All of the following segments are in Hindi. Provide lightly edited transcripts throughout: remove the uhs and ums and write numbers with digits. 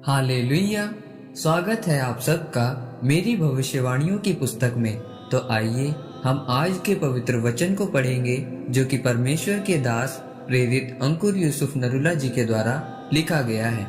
हालेलुया। स्वागत है आप सबका मेरी भविष्यवाणियों की पुस्तक में। तो आइए हम आज के पवित्र वचन को पढ़ेंगे जो कि परमेश्वर के दास प्रेरित अंकुर यूसुफ नरूला जी के द्वारा लिखा गया है।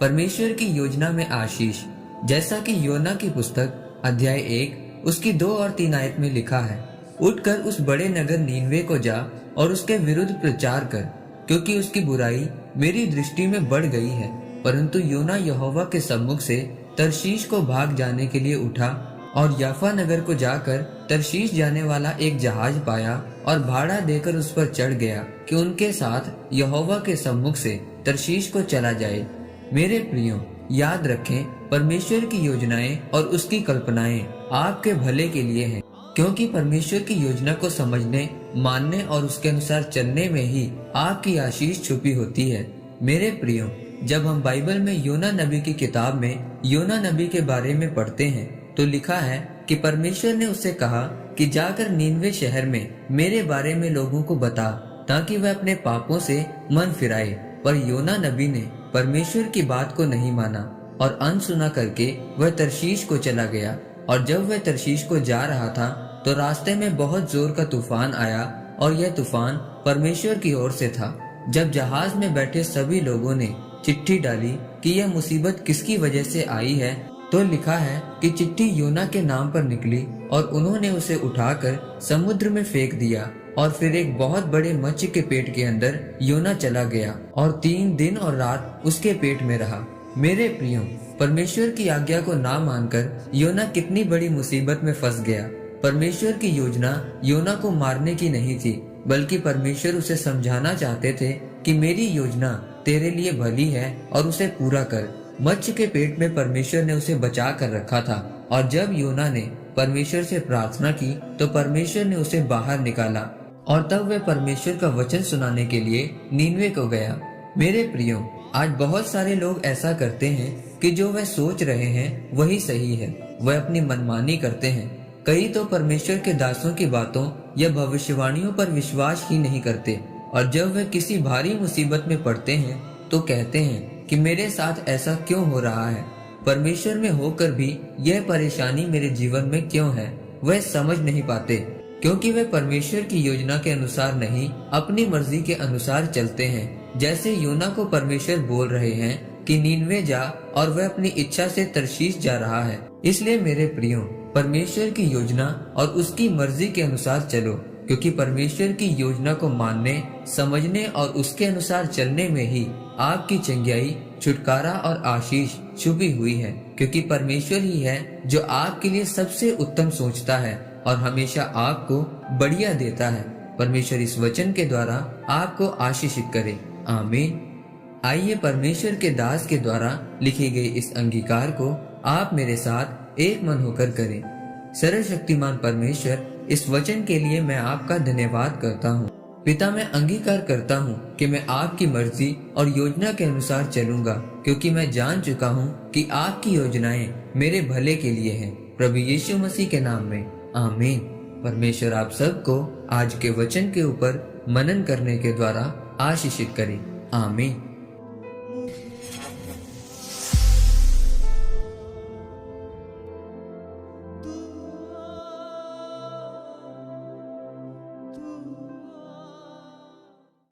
परमेश्वर की योजना में आशीष, जैसा कि योना की पुस्तक अध्याय 1 उसकी 2 और 3 आयत में लिखा है, उठकर उस बड़े नगर नीनवे को जा और उसके विरुद्ध प्रचार कर, क्योंकि उसकी बुराई मेरी दृष्टि में बढ़ गई है। परंतु योना यहोवा के सम्मुख से तरशीश को भाग जाने के लिए उठा और याफा नगर को जाकर तरशीश जाने वाला एक जहाज पाया और भाड़ा देकर उस पर चढ़ गया कि उनके साथ यहोवा के सम्मुख से तरशीश को चला जाए। मेरे प्रियो, याद रखें, परमेश्वर की योजनाएं और उसकी कल्पनाएं आपके भले के लिए हैं, क्योंकि परमेश्वर की योजना को समझने, मानने और उसके अनुसार चलने में ही आपकी आशीष छुपी होती है। मेरे प्रियो, जब हम बाइबल में योना नबी की किताब में योना नबी के बारे में पढ़ते हैं तो लिखा है कि परमेश्वर ने उससे कहा कि जाकर नीनवे शहर में मेरे बारे में लोगों को बता, ताकि वह अपने पापों से मन फिराए। पर योना नबी ने परमेश्वर की बात को नहीं माना और अनसुना करके वह तरशीश को चला गया। और जब वह तरशीश को जा रहा था तो रास्ते में बहुत जोर का तूफान आया और यह तूफान परमेश्वर की ओर से था। जब जहाज में बैठे सभी लोगों ने चिट्ठी डाली कि यह मुसीबत किसकी वजह से आई है, तो लिखा है कि चिट्ठी योना के नाम पर निकली और उन्होंने उसे उठाकर समुद्र में फेंक दिया। और फिर एक बहुत बड़े मत्स्य के पेट के अंदर योना चला गया और 3 दिन और रात उसके पेट में रहा। मेरे प्रियो, परमेश्वर की आज्ञा को ना मानकर योना कितनी बड़ी मुसीबत में फंस गया। परमेश्वर की योजना योना को मारने की नहीं थी, बल्कि परमेश्वर उसे समझाना चाहते थे कि मेरी योजना तेरे लिए भली है और उसे पूरा कर। मत्स्य के पेट में परमेश्वर ने उसे बचा कर रखा था और जब योना ने परमेश्वर से प्रार्थना की तो परमेश्वर ने उसे बाहर निकाला और तब वह परमेश्वर का वचन सुनाने के लिए नीनवे को गया। मेरे प्रियो, आज बहुत सारे लोग ऐसा करते हैं कि जो वह सोच रहे हैं वही सही है, वह अपनी मनमानी करते हैं। कई तो परमेश्वर के दासों की बातों या भविष्यवाणियों पर विश्वास ही नहीं करते और जब वे किसी भारी मुसीबत में पड़ते हैं तो कहते हैं कि मेरे साथ ऐसा क्यों हो रहा है, परमेश्वर में होकर भी यह परेशानी मेरे जीवन में क्यों है। वह समझ नहीं पाते क्योंकि वे परमेश्वर की योजना के अनुसार नहीं, अपनी मर्जी के अनुसार चलते हैं। जैसे योना को परमेश्वर बोल रहे हैं कि नीनवे जा और वह अपनी इच्छा से तरशीश जा रहा है। इसलिए मेरे प्रियो, परमेश्वर की योजना और उसकी मर्जी के अनुसार चलो, क्योंकि परमेश्वर की योजना को मानने, समझने और उसके अनुसार चलने में ही आपकी चंगियाई, छुटकारा और आशीष छुपी हुई है। क्योंकि परमेश्वर ही है जो आपके लिए सबसे उत्तम सोचता है और हमेशा आपको बढ़िया देता है। परमेश्वर इस वचन के द्वारा आपको आशीषित करे। आमीन। आइए परमेश्वर के दास के द्वारा लिखी गई इस अंगीकार को आप मेरे साथ एक मन होकर करें। सर्वशक्तिमान परमेश्वर, इस वचन के लिए मैं आपका धन्यवाद करता हूँ। पिता, मैं अंगीकार करता हूँ कि मैं आपकी मर्जी और योजना के अनुसार चलूंगा, क्योंकि मैं जान चुका हूँ कि आपकी योजनाएं मेरे भले के लिए हैं। प्रभु यीशु मसीह के नाम में आमीन। परमेश्वर आप सबको आज के वचन के ऊपर मनन करने के द्वारा आशीषित करे। आमीन।